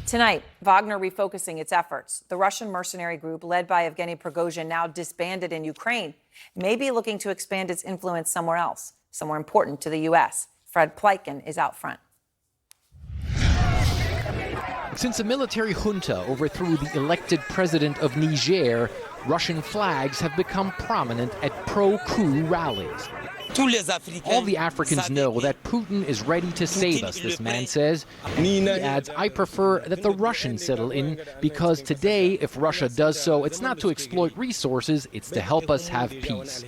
Tonight, Wagner refocusing its efforts. The Russian mercenary group led by Evgeny Prigozhin, now disbanded in Ukraine, may be looking to expand its influence somewhere else, somewhere important to the U.S. Fred Pleitgen is out front. Since a military junta overthrew the elected president of Niger, Russian flags have become prominent at pro-coup rallies. All the Africans know that Putin is ready to save us, this man says. He adds, I prefer that the Russians settle in because today, if Russia does so, it's not to exploit resources, it's to help us have peace.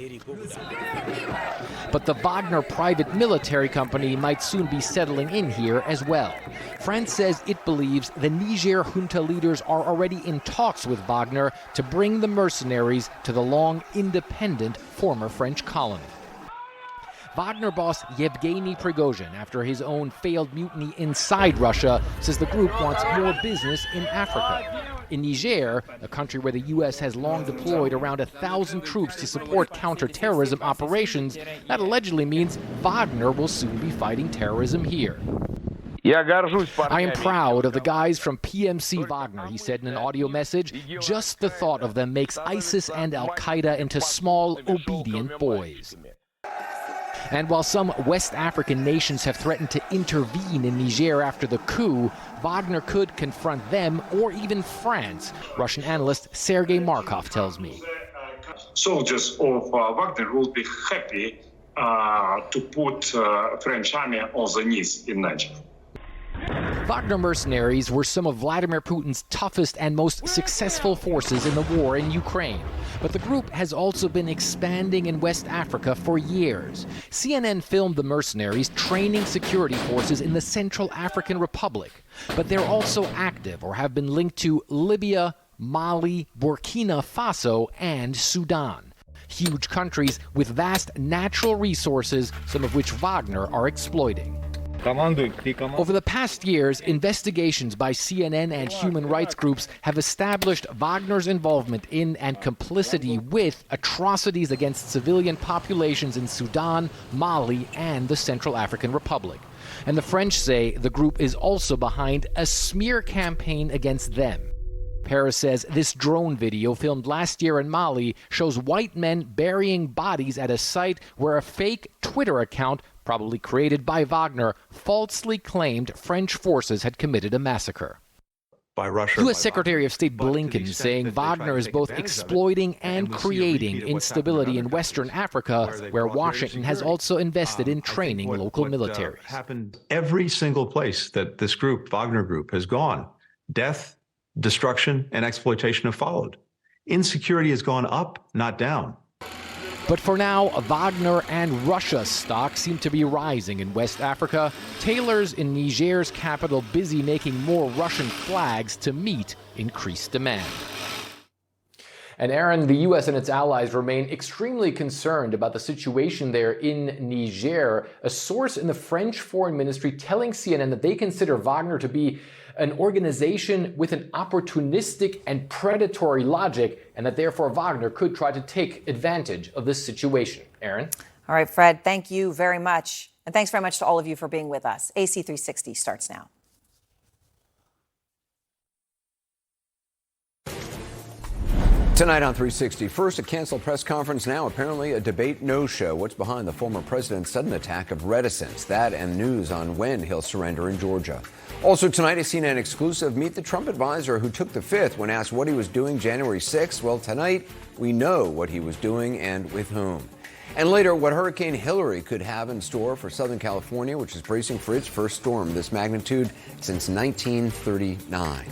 But the Wagner private military company might soon be settling in here as well. France says it believes the Niger junta leaders are already in talks with Wagner to bring the mercenaries to the long independent former French colony. Wagner boss Yevgeny Prigozhin, after his own failed mutiny inside Russia, says the group wants more business in Africa. In Niger, a country where the U.S. has long deployed around 1,000 troops to support counterterrorism operations, that allegedly means Wagner will soon be fighting terrorism here. I am proud of the guys from PMC Wagner, he said in an audio message. Just the thought of them makes ISIS and Al-Qaeda into small, obedient boys. And while some West African nations have threatened to intervene in Niger after the coup, Wagner could confront them or even France, Russian analyst Sergei Markov tells me. Soldiers of Wagner will be happy to put French army on the knees in Niger. Wagner mercenaries were some of Vladimir Putin's toughest and most successful forces in the war in Ukraine. But the group has also been expanding in West Africa for years. CNN filmed the mercenaries training security forces in the Central African Republic. But they're also active or have been linked to Libya, Mali, Burkina Faso, and Sudan. Huge countries with vast natural resources, some of which Wagner are exploiting. Over the past years, investigations by CNN and human rights groups have established Wagner's involvement in and complicity with atrocities against civilian populations in Sudan, Mali, and the Central African Republic. And the French say the group is also behind a smear campaign against them. Paris says this drone video filmed last year in Mali shows white men burying bodies at a site where a fake Twitter account, probably created by Wagner, falsely claimed French forces had committed a massacre. By Russia, U.S. Secretary of State Blinken saying Wagner is both exploiting and creating instability in Western Africa, where Washington has also invested in training local militaries. Happened every single place that this group, Wagner Group, has gone. Death, destruction, and exploitation have followed. Insecurity has gone up, not down. But for now, Wagner and Russia stocks seem to be rising in West Africa. Tailors in Niger's capital busy making more Russian flags to meet increased demand. And Aaron, the U.S. and its allies remain extremely concerned about the situation there in Niger. A source in the French Foreign Ministry telling CNN that they consider Wagner to be an organization with an opportunistic and predatory logic, and that therefore Wagner could try to take advantage of this situation. Aaron? All right, Fred, thank you very much. And thanks very much to all of you for being with us. AC 360 starts now. Tonight on 360, first a canceled press conference, now apparently a debate no-show. What's behind the former president's sudden attack of reticence? That and news on when he'll surrender in Georgia. Also tonight, a CNN exclusive, meet the Trump advisor who took the fifth when asked what he was doing January 6th. Well, tonight, we know what he was doing and with whom. And later, what Hurricane Hillary could have in store for Southern California, which is bracing for its first storm this magnitude since 1939.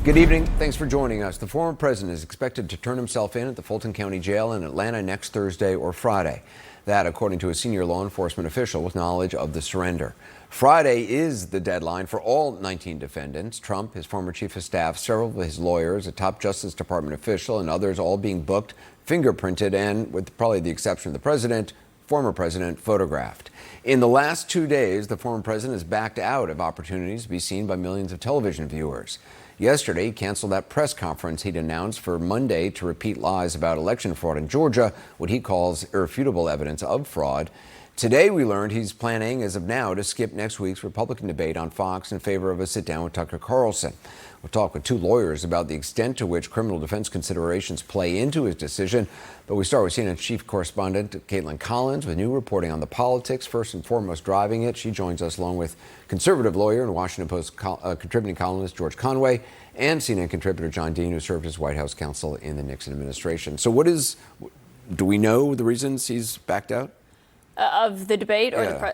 Good evening. Thanks for joining us. The former president is expected to turn himself in at the Fulton County Jail in Atlanta next Thursday or Friday. That, according to a senior law enforcement official with knowledge of the surrender. Friday is the deadline for all 19 defendants. Trump, his former chief of staff, several of his lawyers, a top Justice Department official, and others all being booked, fingerprinted, and, with probably the exception of the president, former president, photographed. In the last 2 days, the former president has backed out of opportunities to be seen by millions of television viewers. Yesterday, he canceled that press conference he'd announced for Monday to repeat lies about election fraud in Georgia, what he calls irrefutable evidence of fraud. Today, we learned he's planning, as of now, to skip next week's Republican debate on Fox in favor of a sit-down with Tucker Carlson. We'll talk with two lawyers about the extent to which criminal defense considerations play into his decision. But we start with CNN chief correspondent Caitlin Collins with new reporting on the politics. First and foremost, driving it. She joins us along with conservative lawyer and Washington Post contributing columnist George Conway and CNN contributor John Dean, who served as White House counsel in the Nixon administration. So do we know the reasons he's backed out? Of the debate or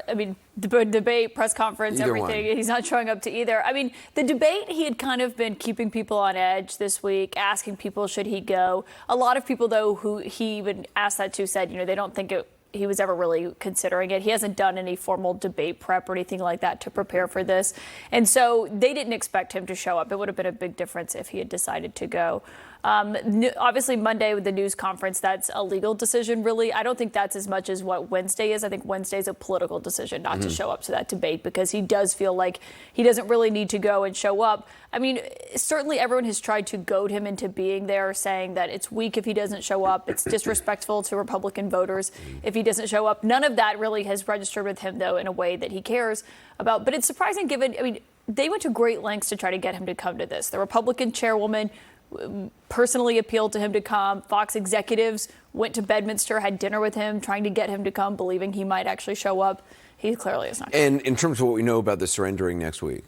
the debate, press conference, Either everything. one. He's not showing up to either. I mean, the debate, he had kind of been keeping people on edge this week, asking people, should he go? A lot of people, though, who he even asked that to said, they don't think he was ever really considering it. He hasn't done any formal debate prep or anything like that to prepare for this. And so they didn't expect him to show up. It would have been a big difference if he had decided to go. Obviously, Monday with the news conference, that's a legal decision, really. I don't think that's as much as what Wednesday is. I think Wednesday is a political decision not to show up to that debate because he does feel like he doesn't really need to go and show up. I mean, certainly everyone has tried to goad him into being there, saying that it's weak if he doesn't show up. It's disrespectful to Republican voters if he doesn't show up. None of that really has registered with him, though, in a way that he cares about. But it's surprising given, they went to great lengths to try to get him to come to this. The Republican chairwoman personally appealed to him to come. Fox executives went to Bedminster, had dinner with him, trying to get him to come, believing he might actually show up. He clearly is not. And in terms of what we know about the surrendering next week?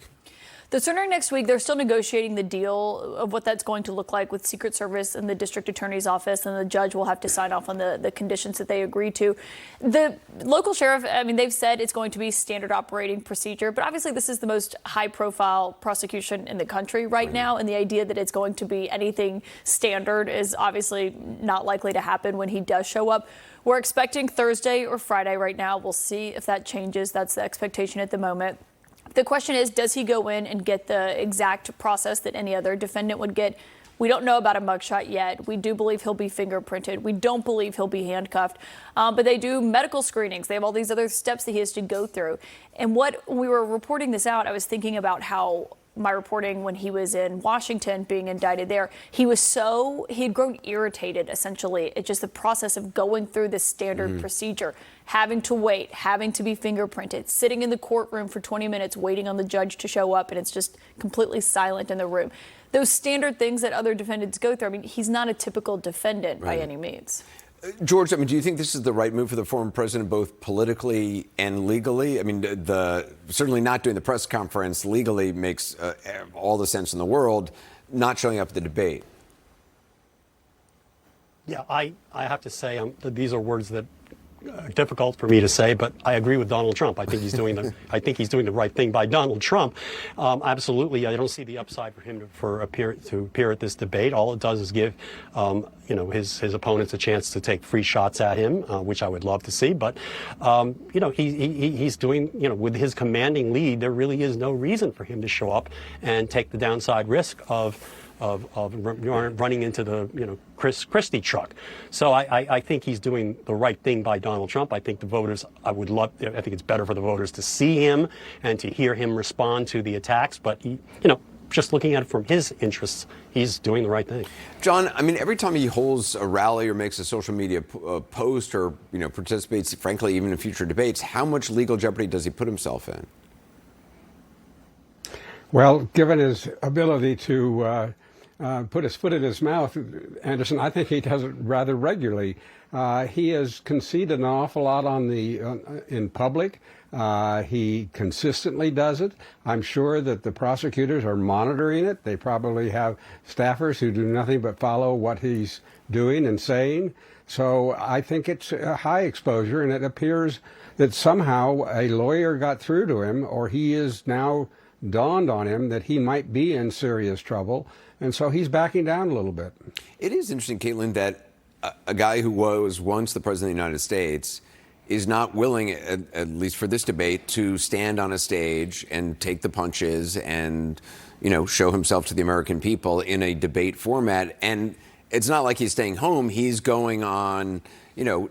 The surrendering next week, they're still negotiating the deal of what that's going to look like with Secret Service and the district attorney's office, and the judge will have to sign off on the conditions that they agree to. The local sheriff, they've said it's going to be standard operating procedure, but obviously this is the most high-profile prosecution in the country right now, and the idea that it's going to be anything standard is obviously not likely to happen when he does show up. We're expecting Thursday or Friday right now. We'll see if that changes. That's the expectation at the moment. The question is, does he go in and get the exact process that any other defendant would get? We don't know about a mugshot yet. We do believe he'll be fingerprinted. We don't believe he'll be handcuffed. But they do medical screenings. They have all these other steps that he has to go through. And when we were reporting this out, I was thinking about how my reporting when he was in Washington being indicted there, he had grown irritated, essentially, at just the process of going through this standard procedure, having to wait, having to be fingerprinted, sitting in the courtroom for 20 minutes waiting on the judge to show up, and it's just completely silent in the room. Those standard things that other defendants go through, he's not a typical defendant by any means. George, do you think this is the right move for the former president, both politically and legally? Certainly not doing the press conference legally makes all the sense in the world. Not showing up at the debate. Yeah, I have to say these are words that are difficult for me to say, but I agree with Donald Trump. I think he's doing the right thing by Donald Trump. Absolutely, I don't see the upside for him to appear at this debate. All it does is give his opponents a chance to take free shots at him, which I would love to see. But he's doing, with his commanding lead, there really is no reason for him to show up and take the downside risk of running into the Chris Christie truck. So I think he's doing the right thing by Donald Trump. I think the voters, I think it's better for the voters to see him and to hear him respond to the attacks. But just looking at it from his interests, he's doing the right thing. John, every time he holds a rally or makes a social media post or participates, frankly, even in future debates, how much legal jeopardy does he put himself in? Well, given his ability to put his foot in his mouth, Anderson, I think he does it rather regularly. He has conceded an awful lot in public. He consistently does it. I'm sure that the prosecutors are monitoring it. They probably have staffers who do nothing but follow what he's doing and saying. So I think it's a high exposure, and it appears that somehow a lawyer got through to him, or he is now dawned on him that he might be in serious trouble, and so he's backing down a little bit. It is interesting, Caitlin, that a guy who was once the president of the United States is not willing, at least for this debate, to stand on a stage and take the punches and, show himself to the American people in a debate format. And it's not like he's staying home. He's going on,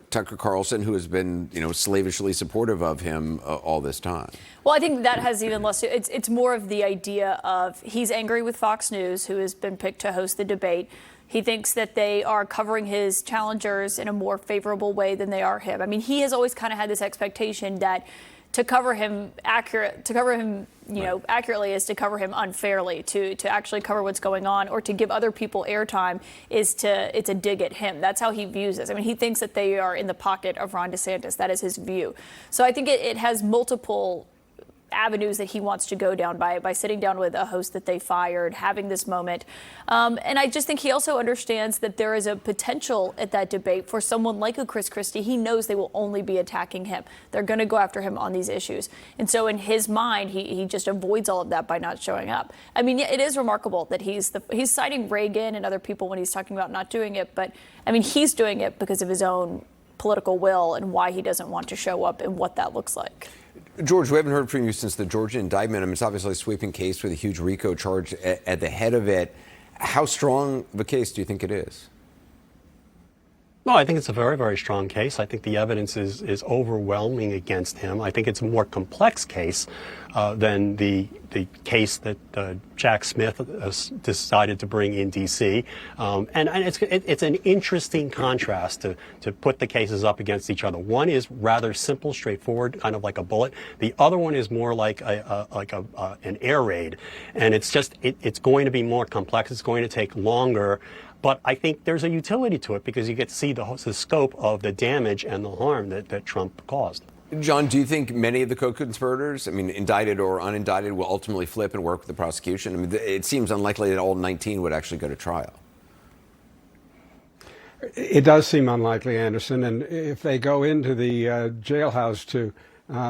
Tucker Carlson, who has been, slavishly supportive of him all this time? Well, I think that has even less. It's more of the idea of he's angry with Fox News, who has been picked to host the debate. He thinks that they are covering his challengers in a more favorable way than they are him. I mean, he has always kind of had this expectation that to cover him accurately is to cover him unfairly. To actually cover what's going on or to give other people airtime it's a dig at him. That's how he views this. I mean, he thinks that they are in the pocket of Ron DeSantis. That is his view. So I think it has multiple avenues that he wants to go down by sitting down with a host that they fired, having this moment. And I just think he also understands that there is a potential at that debate for someone like a Chris Christie. He knows they will only be attacking him. They're going to go after him on these issues. And so in his mind, he just avoids all of that by not showing up. I mean, it is remarkable that he's citing Reagan and other people when he's talking about not doing it. But I mean, he's doing it because of his own political will and why he doesn't want to show up and what that looks like. George, we haven't heard from you since the Georgia indictment. I mean, it's obviously a sweeping case with a huge RICO charge at the head of it. How strong of a case do you think it is? No, I think it's a very, very strong case. I think the evidence is overwhelming against him. I think it's a more complex case than the case that Jack Smith decided to bring in D.C. And it's an interesting contrast to put the cases up against each other. One is rather simple, straightforward, kind of like a bullet. The other one is more like an air raid, and it's going to be more complex. It's going to take longer. But I think there's a utility to it because you get to see the scope of the damage and the harm that Trump caused. John, do you think many of the co-conspirators, I mean, indicted or unindicted, will ultimately flip and work with the prosecution? I mean, it seems unlikely that all 19 would actually go to trial. It does seem unlikely, Anderson. And if they go into the jailhouse to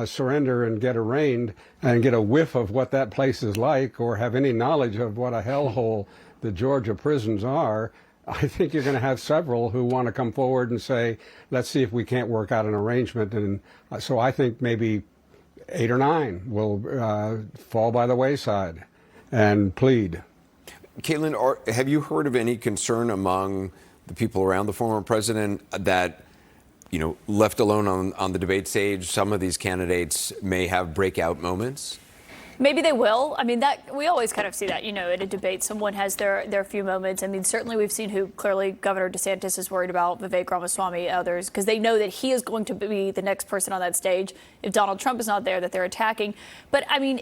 surrender and get arraigned and get a whiff of what that place is like or have any knowledge of what a hellhole the Georgia prisons are, I think you're going to have several who want to come forward and say, let's see if we can't work out an arrangement. And so I think maybe 8 or 9 will fall by the wayside and plead. Caitlin, have you heard of any concern among the people around the former president that, left alone on the debate stage, some of these candidates may have breakout moments? Maybe they will. I mean, that we always kind of see that, at a debate, someone has their few moments. I mean, certainly we've seen who clearly Governor DeSantis is worried about, Vivek Ramaswamy, others, because they know that he is going to be the next person on that stage if Donald Trump is not there, that they're attacking. But I mean,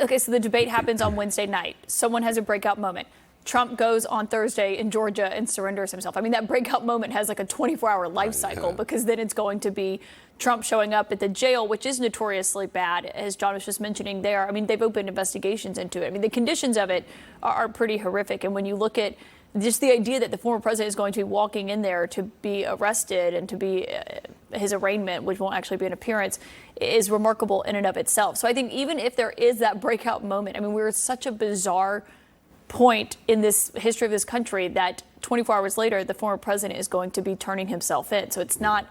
okay, so the debate happens on Wednesday night. Someone has a breakout moment. Trump goes on Thursday in Georgia and surrenders himself. I mean, that breakout moment has like a 24-hour life cycle because then it's going to be Trump showing up at the jail, which is notoriously bad, as John was just mentioning there. I mean, they've opened investigations into it. I mean, the conditions of it are pretty horrific. And when you look at just the idea that the former president is going to be walking in there to be arrested and to be his arraignment, which won't actually be an appearance, is remarkable in and of itself. So I think even if there is that breakout moment, I mean, we're at such a bizarre point in this history of this country that 24 hours later, the former president is going to be turning himself in. So it's not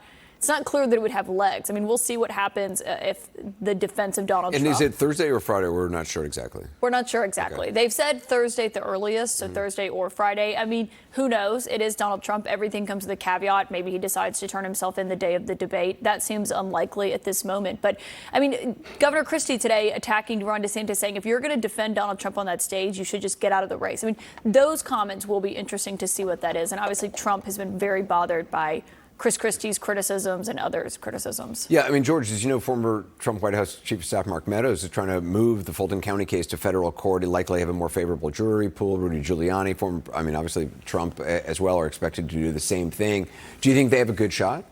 clear that it would have legs. I mean, we'll see what happens if the defense of Donald Trump. And is it Thursday or Friday? We're not sure exactly. We're not sure exactly. Okay. They've said Thursday at the earliest, so Thursday or Friday. I mean, who knows? It is Donald Trump. Everything comes with a caveat. Maybe he decides to turn himself in the day of the debate. That seems unlikely at this moment. But, I mean, Governor Christie today attacking Ron DeSantis, saying if you're going to defend Donald Trump on that stage, you should just get out of the race. I mean, those comments will be interesting to see what that is. And obviously, Trump has been very bothered by Chris Christie's criticisms and others' criticisms. Yeah, I mean, George, as you know, former Trump White House Chief of Staff Mark Meadows is trying to move the Fulton County case to federal court. He'll likely have a more favorable jury pool. Rudy Giuliani, obviously Trump as well, are expected to do the same thing. Do you think they have a good shot?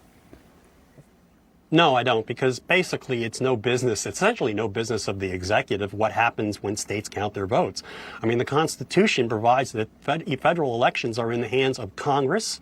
No, I don't, because basically it's essentially no business of the executive what happens when states count their votes. I mean, the Constitution provides that federal elections are in the hands of Congress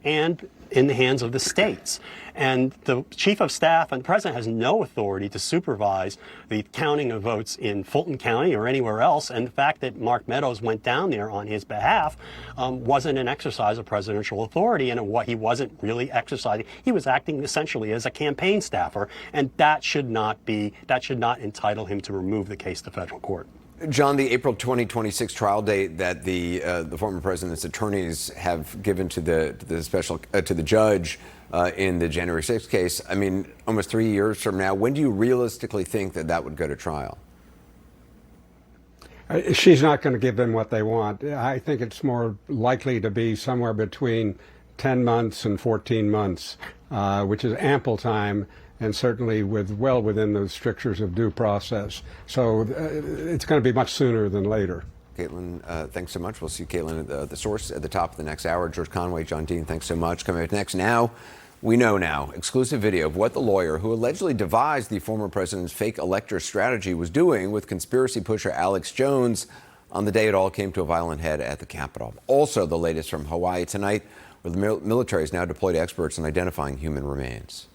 and in the hands of the states. And the chief of staff and the president has no authority to supervise the counting of votes in Fulton County or anywhere else. And the fact that Mark Meadows went down there on his behalf wasn't an exercise of presidential authority, and what he wasn't really exercising. He was acting essentially as a campaign staffer, and that should not entitle him to remove the case to federal court. John, the April 2026 trial date that the former president's attorneys have given to the judge in the January 6th case. I mean, almost 3 years from now, when do you realistically think that that would go to trial? She's not going to give them what they want. I think it's more likely to be somewhere between 10 months and 14 months, which is ample time and certainly well within the strictures of due process. So it's going to be much sooner than later. Caitlin, thanks so much. We'll see Caitlin at the source at the top of the next hour. George Conway, John Dean, thanks so much. Coming up next now, we know now, exclusive video of what the lawyer who allegedly devised the former president's fake elector strategy was doing with conspiracy pusher Alex Jones on the day it all came to a violent head at the Capitol. Also, the latest from Hawaii tonight, where the military has now deployed experts in identifying human remains.